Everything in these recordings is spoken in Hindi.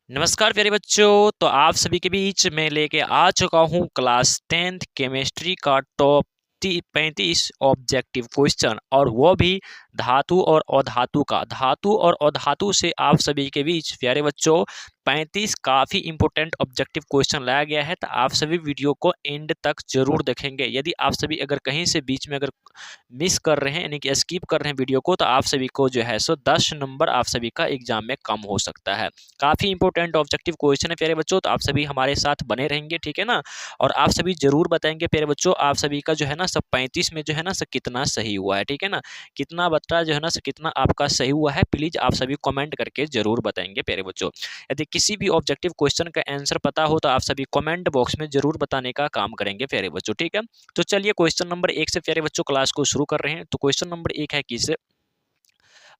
नमस्कार प्यारे बच्चों। तो आप सभी के बीच मैं लेके आ चुका हूँ क्लास 10th केमिस्ट्री का टॉप 35 ऑब्जेक्टिव क्वेश्चन, और वो भी धातु और अधातु का। धातु और अधातु से आप सभी के बीच प्यारे बच्चों 35 काफी इंपॉर्टेंट ऑब्जेक्टिव क्वेश्चन लाया गया है। तो आप सभी वीडियो को एंड तक जरूर देखेंगे। यदि आप सभी अगर कहीं से बीच में अगर मिस कर रहे हैं, यानी कि स्किप कर रहे हैं वीडियो को, तो आप सभी को जो है सो 10 नंबर आप सभी का एग्जाम में कम हो सकता है। काफी इंपॉर्टेंट ऑब्जेक्टिव क्वेश्चन है प्यारे बच्चों, तो आप सभी हमारे साथ बने रहेंगे, ठीक है ना। और आप सभी जरूर बताएंगे प्यारे बच्चों, आप सभी का जो है ना सब 35 में जो है ना सब कितना सही हुआ है, ठीक है ना। कितना बच्चा जो है ना सब कितना आपका सही हुआ है, प्लीज आप सभी कमेंट करके जरूर बताएंगे प्यारे बच्चों। यदि किसी भी ऑब्जेक्टिव क्वेश्चन का आंसर पता हो तो आप सभी कमेंट बॉक्स में जरूर बताने का काम करेंगे प्यारे बच्चों, ठीक है। तो चलिए क्वेश्चन नंबर 1 से प्यारे बच्चों क्लास को शुरू कर रहे हैं। तो क्वेश्चन नंबर 1 है कि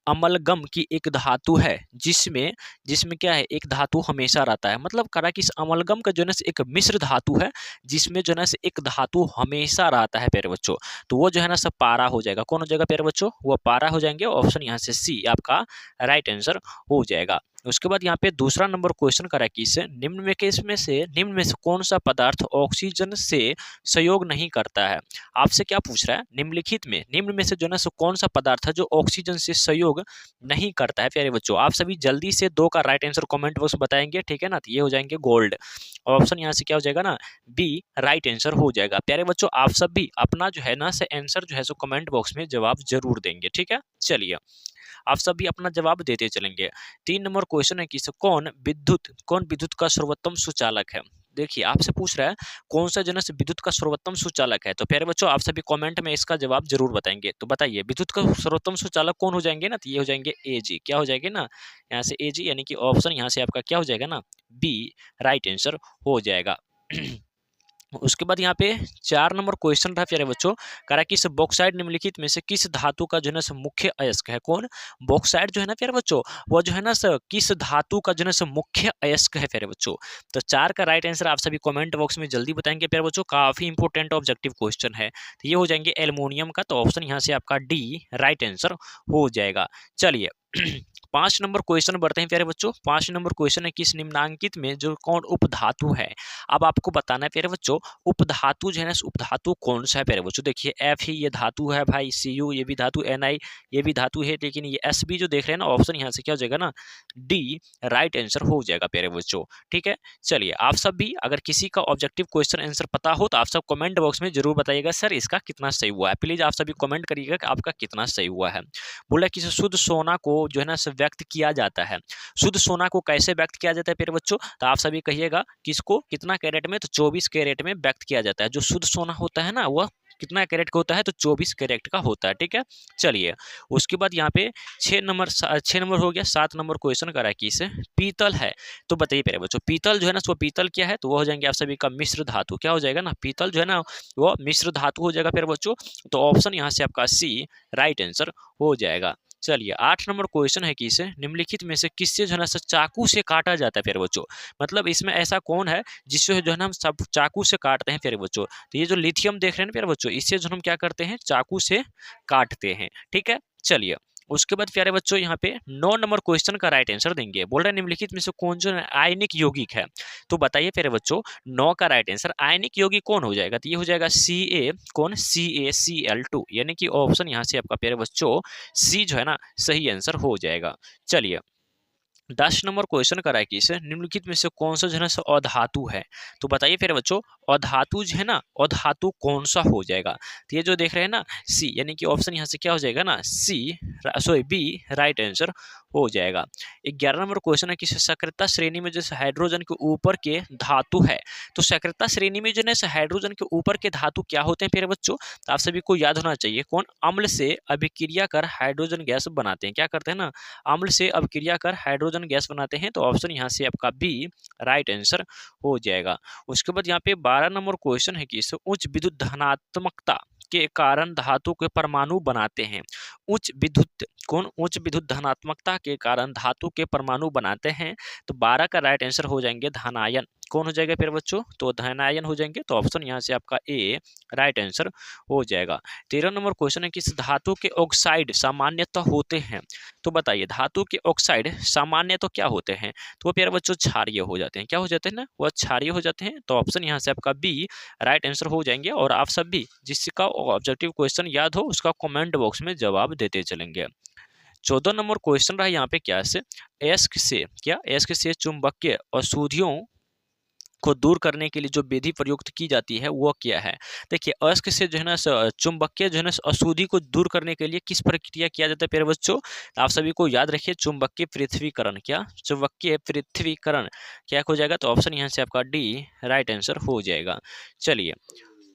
अमलगम की एक धातु है जिसमें जिसमें क्या है, एक धातु हमेशा रहता है। मतलब करा कि इस अमलगम का जो है ना एक मिश्र धातु है जिसमें जो है ना एक धातु हमेशा रहता है प्यारे बच्चों। तो वो जो है ना सब पारा हो जाएगा। कौन हो जाएगा प्यारे बच्चों? वो पारा हो जाएंगे। ऑप्शन यहाँ से सी आपका राइट आंसर हो जाएगा। उसके बाद यहाँ पे दूसरा नंबर क्वेश्चन करा कि इसे निम्न में से कौन सा पदार्थ ऑक्सीजन से सहयोग नहीं करता है। आपसे क्या पूछ रहा है, निम्न में से जो है ना सो कौन सा पदार्थ है जो ऑक्सीजन से सहयोग नहीं करता है प्यारे बच्चों। आप सभी जल्दी से 2 का राइट आंसर कमेंट बॉक्स में बताएंगे, ठीक है ना। तो ये हो जाएंगे गोल्ड। ऑप्शन यहाँ से क्या हो जाएगा ना, बी राइट आंसर हो जाएगा। प्यारे बच्चों आप सब भी अपना जो है ना से आंसर जो है सो कमेंट बॉक्स में जवाब जरूर देंगे, ठीक है। चलिए आप सब भी अपना जवाब देते चलेंगे। 3 नंबर क्वेश्चन है कि कौन विद्युत का सर्वोत्तम सुचालक है। देखिए आपसे पूछ रहा है कौन सा जो है ना विद्युत का सर्वोत्तम सुचालक है। तो प्यारे बच्चों आप सभी कमेंट में इसका जवाब जरूर बताएंगे। तो बताइए विद्युत का सर्वोत्तम सुचालक कौन हो जाएंगे ना। तो ये हो जाएंगे ए जी। क्या हो जाएंगे ना, यहाँ से ए जी, यानी कि ऑप्शन यहाँ से आपका क्या हो जाएगा ना, बी राइट आंसर हो जाएगा। उसके बाद यहाँ पे 4 नंबर क्वेश्चन था प्यारे बच्चों, करा कि बॉक्साइट निम्नलिखित में से किस धातु का जो है ना मुख्य अयस्क है। कौन? बॉक्साइट जो है ना प्यारे बच्चों, वो जो है ना किस धातु का जो है ना मुख्य अयस्क है प्यारे बच्चों। तो 4 का राइट आंसर आप सभी कमेंट बॉक्स में जल्दी बताएंगे प्यारे बच्चों। काफी इंपॉर्टेंट ऑब्जेक्टिव क्वेश्चन है। तो ये हो जाएंगे एल्युमिनियम का। तो ऑप्शन यहाँ से आपका डी राइट आंसर हो जाएगा। चलिए 5 नंबर क्वेश्चन बढ़ते हैं प्यारे बच्चों। 5 नंबर क्वेश्चन है किस निम्नांकित में जो कौन उपधातु है। अब आपको बताना है प्यारे बच्चों उपधातु जो है ना उपधातु कौन सा है प्यारे बच्चों। देखिए एफ ही ये धातु है भाई, सी यू ये भी धातु, एन आई ये भी धातु है, लेकिन ये एस बी जो देख रहे हैं ना ऑप्शन यहाँ से क्या हो जाएगा ना, डी राइट आंसर हो जाएगा प्यारे बच्चों, ठीक है। चलिए आप सब भी अगर किसी का ऑब्जेक्टिव क्वेश्चन आंसर पता हो तो आप सब कमेंट बॉक्स में जरूर बताइएगा सर इसका कितना सही हुआ है। प्लीज आप सभी कमेंट करिएगा कि आपका कितना सही हुआ है। बोला कि शुद्ध सोना को जो है ना व्यक्त किया जाता है। शुद्ध सोना को कैसे व्यक्त किया जाता है प्यारे बच्चों? तो आप सभी कहिएगा किसको कितना कैरेट में? तो 24 कैरेट में व्यक्त किया जाता है। जो शुद्ध सोना होता है ना वह कितना कैरेट का होता है? तो 24 कैरेट का होता है, ठीक है। चलिए उसके बाद यहाँ पे 6 नंबर हो गया। 7 नंबर क्वेश्चन करा कि इसे पीतल है। तो बताइए प्यारे बच्चों पीतल जो है ना वो पीतल क्या है? तो वो हो जाएंगे आप सभी का मिश्र धातु। क्या हो जाएगा ना, पीतल जो है ना वो मिश्र धातु हो जाएगा प्यारे बच्चों। तो ऑप्शन यहाँ से आपका सी राइट आंसर हो जाएगा। चलिए 8 नंबर क्वेश्चन है कि इसे निम्नलिखित में से किससे जो है ना चाकू से काटा जाता है प्यारे बच्चों। मतलब इसमें ऐसा कौन है जिससे जो है ना हम सब चाकू से काटते हैं प्यारे बच्चों। तो ये जो लिथियम देख रहे हैं ना प्यारे बच्चों, इससे जो हम क्या करते हैं चाकू से काटते हैं, ठीक है। चलिए उसके बाद प्यारे बच्चों यहाँ पे 9 नंबर क्वेश्चन का राइट आंसर देंगे। बोल रहे हैं निम्नलिखित में से कौन जो आयनिक यौगिक है। तो बताइए प्यारे बच्चों 9 का राइट आंसर आयनिक यौगिक कौन हो जाएगा। तो ये हो जाएगा सी ए, कौन? CaCl2, यानी कि ऑप्शन यहाँ से आपका प्यारे बच्चों सी जो है ना सही आंसर हो जाएगा। चलिए 10 नंबर क्वेश्चन करा है कि इसे निम्नलिखित में से कौन सा जो है ना अधातु है। तो बताइए फिर बच्चों अधातु जो है ना अधातु कौन सा हो जाएगा। तो ये जो देख रहे हैं ना सी, यानी कि ऑप्शन यहाँ से क्या हो जाएगा ना बी राइट आंसर हो जाएगा। 11 नंबर क्वेश्चन है कि सक्रियता श्रेणी में जैसे हाइड्रोजन के ऊपर के धातु है। तो सक्रियता श्रेणी में जो है हाइड्रोजन के ऊपर के धातु क्या होते हैं फिर बच्चों? तो आप सभी को याद होना चाहिए कौन? अम्ल से अभिक्रिया कर हाइड्रोजन गैस बनाते हैं। क्या करते हैं ना, अम्ल से अभिक्रिया कर हाइड्रोजन गैस बनाते हैं। तो ऑप्शन यहाँ से आपका बी राइट आंसर हो जाएगा। उसके बाद यहाँ पे 12 नंबर क्वेश्चन है कि उच्च विद्युत धनात्मकता के कारण धातु के परमाणु बनाते हैं। उच्च विद्युत कौन उच्च विद्युत धनात्मकता के कारण धातु के परमाणु बनाते हैं? तो 12 का राइट आंसर हो जाएंगे धनायन। कौन हो जाएगा फिर बच्चों? तो धनायन हो जाएंगे। तो ऑप्शन यहाँ से आपका ए राइट आंसर हो जाएगा। 13 नंबर क्वेश्चन है, किस धातु के ऑक्साइड सामान्यतः होते हैं? तो बताइए धातु के ऑक्साइड सामान्य तो क्या होते हैं? तो वो प्यारे बच्चों क्षारीय हो जाते हैं। क्या हो जाते हैं ना? वह क्षारीय हो जाते हैं। तो ऑप्शन यहाँ से आपका बी राइट आंसर हो जाएंगे। और आप सभी जिसका ऑब्जेक्टिव क्वेश्चन याद हो उसका कमेंट बॉक्स में जवाब देते चलेंगे। 14 नंबर क्वेश्चन रहा यहाँ पे क्या से अयस्क से क्या अयस्क से चुंबकीय अशुद्धियों को दूर करने के लिए जो विधि प्रयुक्त की जाती है वो क्या है? देखिए अयस्क से जो है ना चुंबकीय जो है ना अशुद्धि को दूर करने के लिए किस प्रक्रिया किया जाता है प्यारे बच्चों? आप सभी को याद रखिए चुंबकीय पृथ्वीकरण। क्या? चुंबकीय पृथ्वीकरण क्या हो जाएगा? तो ऑप्शन यहाँ से आपका डी राइट आंसर हो जाएगा। चलिए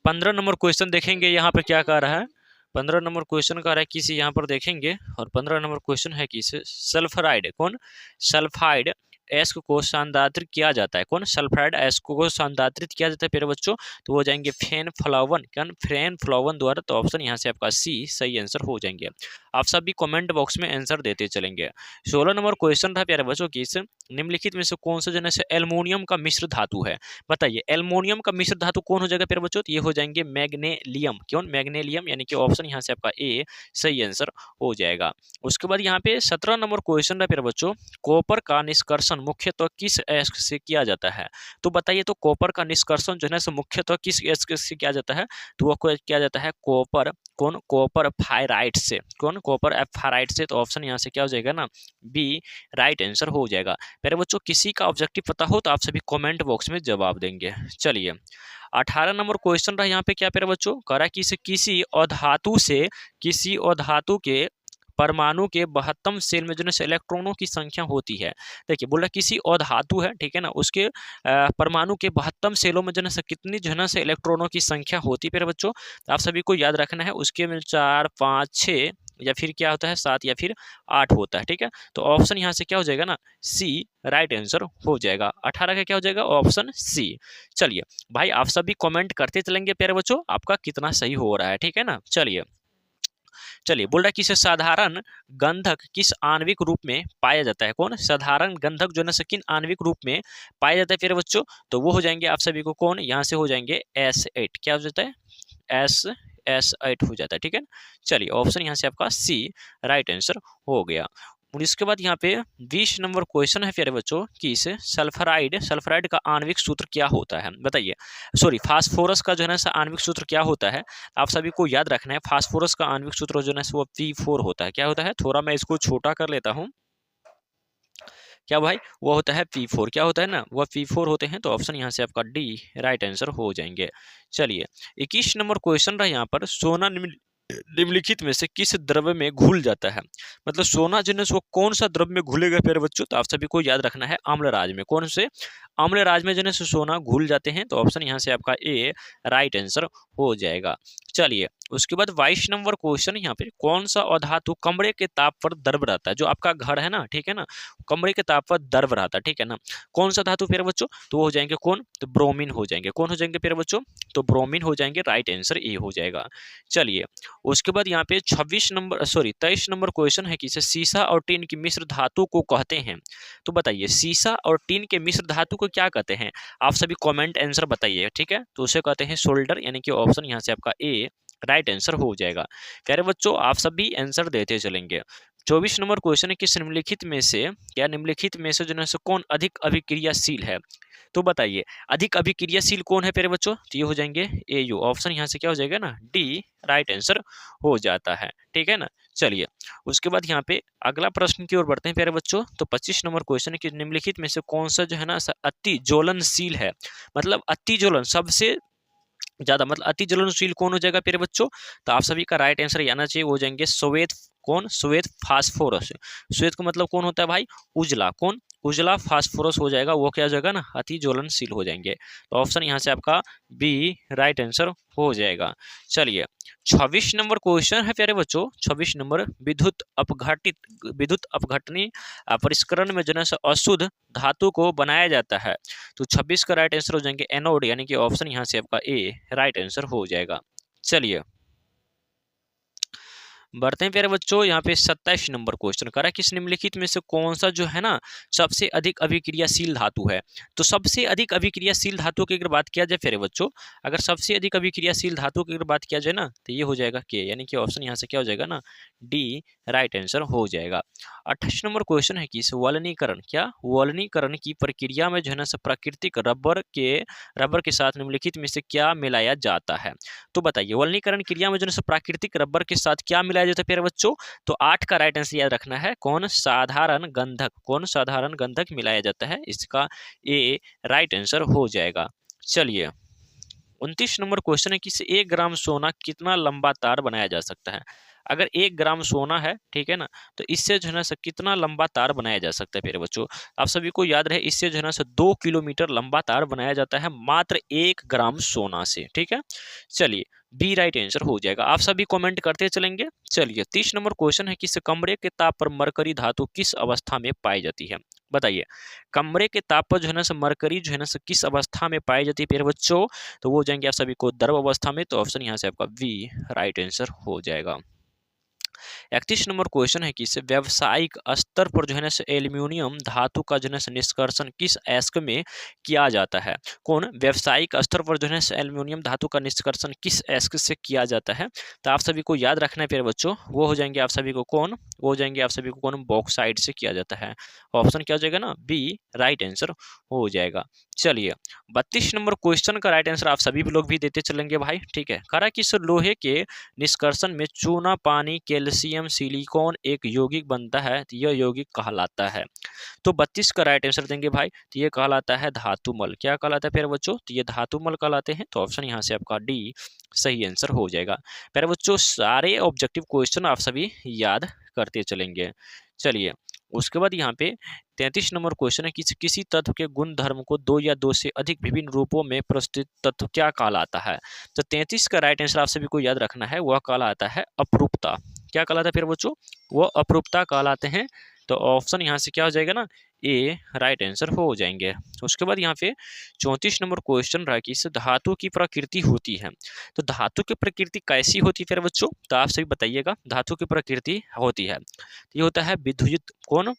15 नंबर क्वेश्चन देखेंगे यहाँ पर क्या कह रहा है। 15 नंबर क्वेश्चन का रहा है किसी यहाँ पर देखेंगे। और 15 नंबर क्वेश्चन है कि सल्फराइड कौन सल्फाइड एस्क को सांद्रित किया जाता है। कौन? सल्फाइड एस्क को सांद्रित किया जाता है प्यारे बच्चों। तो वो जाएंगे फेनफ्लावन क्या? फेनफ्लावन द्वारा। तो ऑप्शन यहाँ से आपका सी सही आंसर हो जाएंगे। आप सभी कमेंट बॉक्स में आंसर देते चलेंगे। 16 नंबर क्वेश्चन था प्यारे बच्चों की निम्नलिखित में से कौन सा जन से एल्युमिनियम का मिश्र धातु है? बताइए एल्युमिनियम का मिश्र धातु कौन हो जाएगा प्यारे बच्चों? तो ये हो जाएंगे मैग्नेलियम। क्यों? मैग्नेलियम यानी कि ऑप्शन यहाँ से आपका ए सही आंसर हो जाएगा। उसके बाद यहाँ पे 17 नंबर क्वेश्चन है प्यारे बच्चों कॉपर का निष्कर्षण मुख्यतः किस अयस्क से किया जाता है? तो बताइए तो कॉपर का निष्कर्षण जो है ना मुख्यतः किस अयस्क से किया जाता है? तो वो किया जाता है कॉपर कौन? कॉपर फायराइट से। कौन? कॉपर फायराइट से। तो ऑप्शन यहाँ से क्या हो जाएगा ना बी राइट आंसर हो जाएगा। मेरे बच्चों किसी का ऑब्जेक्टिव पता हो तो आप सभी कमेंट बॉक्स में जवाब देंगे। चलिए 18 नंबर क्वेश्चन रहा यहाँ पे क्या प्यारे बच्चों करा कि किसी अधातु के परमाणु के 72 सेल में जो है इलेक्ट्रॉनों की संख्या होती है। देखिए बोला किसी अधातु है ठीक है ना उसके परमाणु के 72 सेलों में जो है कितनी जो है ना इलेक्ट्रॉनों की संख्या होती है प्यारे बच्चों। तो आप सभी को याद रखना है उसके में 4 5 6 या फिर क्या होता है 7 या फिर 8 होता है। ठीक है तो ऑप्शन यहाँ से क्या हो जाएगा ना सी राइट आंसर हो जाएगा। 18 का क्या हो जाएगा? Option C. चलिए भाई आप सभी कमेंट करते चलेंगे प्यारे बच्चों आपका कितना सही हो रहा है। ठीक है ना। चलिए बोल रहा है कि इसे साधारण गंधक किस आणविक रूप में पाया जाता है? कौन? साधारण गंधक जो है किन आणविक रूप में पाया जाता है फिर बच्चों? तो वो हो जाएंगे आप सभी को कौन? यहाँ से हो जाएंगे S8। क्या हो जाता है? S8 हो जाता है। ठीक है चलिए ऑप्शन यहाँ से आपका सी राइट आंसर हो गया। और इसके बाद यहाँ पे 20 नंबर क्वेश्चन है प्यारे बच्चों कि इसे सल्फराइड का आणविक सूत्र क्या होता है? बताइए सॉरी फास्फोरस का जो है ना आणविक सूत्र क्या होता है? आप सभी को याद रखना है फास्फोरस का आणविक सूत्र जो है ना वो P4 होता है। क्या होता है? थोड़ा मैं इसको छोटा कर लेता हूँ। क्या भाई? वो होता है P4। क्या होता है ना वह P4 होते हैं। तो ऑप्शन यहाँ से आपका डी राइट आंसर हो जाएंगे। चलिए 21 नंबर क्वेश्चन रहा यहाँ पर सोना निम्नलिखित में से किस द्रव्य में घुल जाता है? मतलब सोना जो है वो कौन सा द्रव्य में घुलेगा प्यारे बच्चों? तो आप सभी को याद रखना है अम्लराज में। कौन से? अम्लराज में जो है सोना घुल जाते हैं। तो ऑप्शन यहाँ से आपका ए राइट आंसर हो जाएगा। चलिए उसके बाद 22 नंबर क्वेश्चन यहाँ पे कौन सा अधातु कमरे के ताप पर द्रव रहता है? जो आपका घर है ना ठीक है ना कमरे के ताप पर द्रव रहता है। ठीक है ना कौन सा धातु प्यारे बच्चों? तो वो हो जाएंगे कौन? तो ब्रोमीन हो जाएंगे। कौन हो जाएंगे प्यारे बच्चों? तो ब्रोमीन हो जाएंगे। राइट आंसर ए हो जाएगा। चलिए उसके बाद यहाँ पे 23 नंबर क्वेश्चन है कि इसे सीसा और टीन की मिश्र धातु को कहते हैं। तो बताइए सीसा और टीन के मिश्र धातु को क्या कहते हैं? आप सभी कमेंट आंसर बताइए। ठीक है तो उसे कहते हैं सोल्डर यानी कि ऑप्शन यहाँ से आपका ए राइट आंसर हो जाएगा। प्यारे बच्चों आप सभी आंसर देते चलेंगे। 24 नंबर क्वेश्चन है कि निम्नलिखित में से जो है कौन अधिक अभिक्रियाशील है? तो बताइए अधिक अभिक्रियाशील कौन है प्यारे बच्चों? तो ये हो जाएंगे AU। ऑप्शन यहाँ से क्या हो जाएगा ना डी राइट आंसर हो जाता है। ठीक है ना। चलिए उसके बाद यहाँ पे अगला प्रश्न की ओर बढ़ते हैं प्यारे बच्चों। तो 25 नंबर क्वेश्चन है कि निम्नलिखित में से कौन सा जो है ना अति ज्वलनशील है? मतलब अति ज्वलन सबसे ज्यादा मतलब अति ज्वलनशील कौन हो जाएगा प्यारे बच्चों? तो आप सभी का राइट आंसर आना चाहिए हो जाएंगे श्वेत। कौन? श्वेत फास्फोरस। श्वेत का मतलब कौन होता है भाई? उजला। कौन? उजला फास्फोरस हो जाएगा। वो क्या हो जाएगा ना अति ज्वलनशील हो जाएंगे। तो ऑप्शन यहाँ से आपका बी राइट आंसर हो जाएगा। चलिए 26 नंबर क्वेश्चन है प्यारे बच्चों। 26 नंबर विद्युत अपघटनी परिष्करण में जो है अशुद्ध धातु को बनाया जाता है। तो 26 का राइट आंसर हो जाएंगे एनोड यानी कि ऑप्शन यहाँ से आपका ए राइट आंसर हो जाएगा। चलिए बढ़ते हैं प्यारे बच्चों, यहाँ पे 27 नंबर क्वेश्चन करा किस निम्नलिखित में से कौन सा जो है ना सबसे अधिक अभिक्रियाशील धातु है। तो सबसे अधिक अभिक्रियाशील धातु की अगर बात किया जाए प्यारे बच्चों, अगर सबसे अधिक अभिक्रियाशील धातु की अगर बात किया जाए ना तो ये हो जाएगा के, यानी कि ऑप्शन यहाँ से क्या हो जाएगा ना डी राइट आंसर हो जाएगा। 28 नंबर क्वेश्चन है कि इस वलनीकरण क्या वलनीकरण की प्रक्रिया में जो है ना प्राकृतिक रबर के साथ निम्नलिखित में से क्या मिलाया जाता है। तो बताइए वलनीकरण क्रिया में जो है प्राकृतिक रबर के साथ क्या मिलाया जाता है प्यारे बच्चों। तो 8 का राइट आंसर याद रखना है, कौन साधारण गंधक मिलाया जाता है, इसका ए राइट आंसर हो जाएगा। चलिए 29 नंबर क्वेश्चन है कि 1 ग्राम सोना कितना लंबा तार बनाया जा सकता है। अगर 1 ग्राम सोना है, ठीक है ना, तो इससे जो है ना कितना लंबा तार बनाया जा सकता है प्यारे बच्चों। आप सभी को याद रहे इससे जो है ना 2 किलोमीटर लंबा तार बनाया जाता है मात्र 1 ग्राम सोना से, ठीक है। चलिए बी राइट आंसर हो जाएगा। आप सभी कमेंट करते चलेंगे। चलिए 30 नंबर क्वेश्चन है कि कमरे के ताप पर मरकरी धातु किस अवस्था में पाई जाती है। बताइए कमरे के ताप पर जो है ना मरकरी जो है ना किस अवस्था में पाई जाती है प्यारे बच्चों। तो वो जाएंगे आप सभी को द्रव अवस्था में। तो ऑप्शन यहाँ से आपका वी राइट आंसर हो जाएगा। 31 नंबर क्वेश्चन है कि व्यावसायिक स्तर पर जो है ना एल्यूमिनियम धातु का जो है ना निष्कर्षण किस अयस्क में किया जाता है। कौन व्यावसायिक स्तर पर जो है ना एल्यूमिनियम धातु का निष्कर्षण किस अयस्क से किया जाता है। तो आप सभी को याद रखना है प्यारे बच्चों, वो हो जाएंगे आप सभी को कौन, वो हो जाएंगे आप सभी को कौन, बॉक्साइट से किया जाता है। ऑप्शन क्या हो जाएगा ना बी राइट आंसर हो जाएगा। चलिए 32 नंबर क्वेश्चन का राइट आंसर आप सभी लोग भी देते चलेंगे भाई, ठीक है। करा कि लोहे के निष्कर्षण में चूना, पानी, कैल्शियम, सिलिकॉन एक यौगिक बनता है, तो यह यौगिक कहलाता है। तो 32 का राइट आंसर देंगे भाई, तो ये कहलाता है धातुमल। क्या कहलाता है प्यारे बच्चों, तो ये धातुमल कहलाते हैं। तो ऑप्शन यहाँ से आपका डी सही आंसर हो जाएगा। प्यारे बच्चों सारे ऑब्जेक्टिव क्वेश्चन आप सभी याद करते चलेंगे। चलिए उसके बाद यहाँ पे 33 नंबर क्वेश्चन है कि किसी तत्व के गुण धर्म को 2 या 2 से अधिक विभिन्न रूपों में प्रस्तुत तत्व क्या कहलाता है। तो 33 का राइट आंसर आप सभी को याद रखना है, वह कहलाता है अपरूपता। क्या कहलाता है फिर बच्चों, वो अपरूपता कहलाते हैं। तो ऑप्शन यहाँ से क्या हो जाएगा ना ए राइट आंसर हो जाएंगे। उसके बाद यहाँ पे 34 नंबर क्वेश्चन रहा कि इस धातु की प्रकृति होती है। तो धातु की प्रकृति कैसी होती है फिर बच्चों, तो आप सभी बताइएगा। धातु की प्रकृति होती है, ये होता है विद्युत कौन,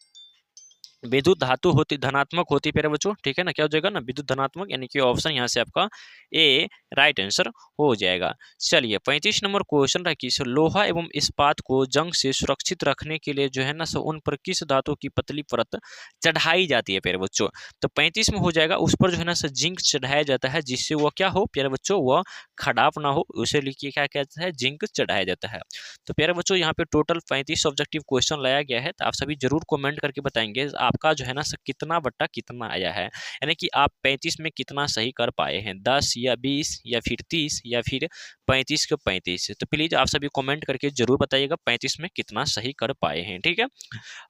विद्युत धातु होती, धनात्मक होती है प्यारे बच्चों, ठीक है ना। क्या हो जाएगा ना विद्युत धनात्मक, यानी कि ऑप्शन यहाँ से आपका ए राइट आंसर हो जाएगा। चलिए 35 नंबर क्वेश्चन रहा कि लोहा एवं इस्पात को जंग से सुरक्षित रखने के लिए जो है ना उन पर किस धातु की पतली परत चढ़ाई जाती है प्यारे बच्चों। तो 35 में हो जाएगा उस पर जो है ना जिंक चढ़ाया जाता है, जिससे वह क्या हो प्यारे बच्चों, वह खराब ना हो, उसे लिखिए क्या कहता है, जिंक चढ़ाया जाता है। तो प्यारे बच्चों यहाँ पे टोटल 35 ऑब्जेक्टिव क्वेश्चन लाया गया है। तो आप सभी जरूर कमेंट करके बताएंगे आपका जो है ना कितना बट्टा कितना आया है, यानी कि आप 35 में कितना सही कर पाए हैं, 10 या 20 या फिर 30 या फिर 35 के 35। तो प्लीज आप सभी कमेंट करके जरूर बताइएगा 35 में कितना सही कर पाए हैं, ठीक है।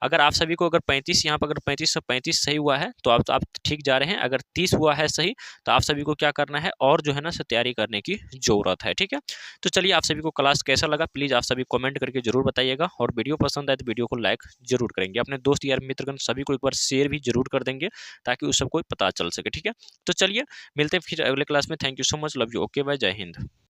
अगर आप सभी को अगर 35 यहाँ पर अगर 35 से 35 सही हुआ है तो आप ठीक जा रहे हैं। अगर 30 हुआ है सही तो आप सभी को क्या करना है और जो है ना तैयारी करने की जरूरत है, ठीक है। तो चलिए आप सभी को क्लास कैसा लगा प्लीज आप सभी कमेंट करके जरूर बताइएगा, और वीडियो पसंद आए तो वीडियो को लाइक जरूर करेंगे, अपने दोस्त यार मित्रगण सभी को एक बार शेयर भी जरूर कर देंगे ताकि उस सबको पता चल सके, ठीक है। तो चलिए मिलते हैं फिर अगले क्लास में। Thank you so much, love you, okay bye, जय हिंद।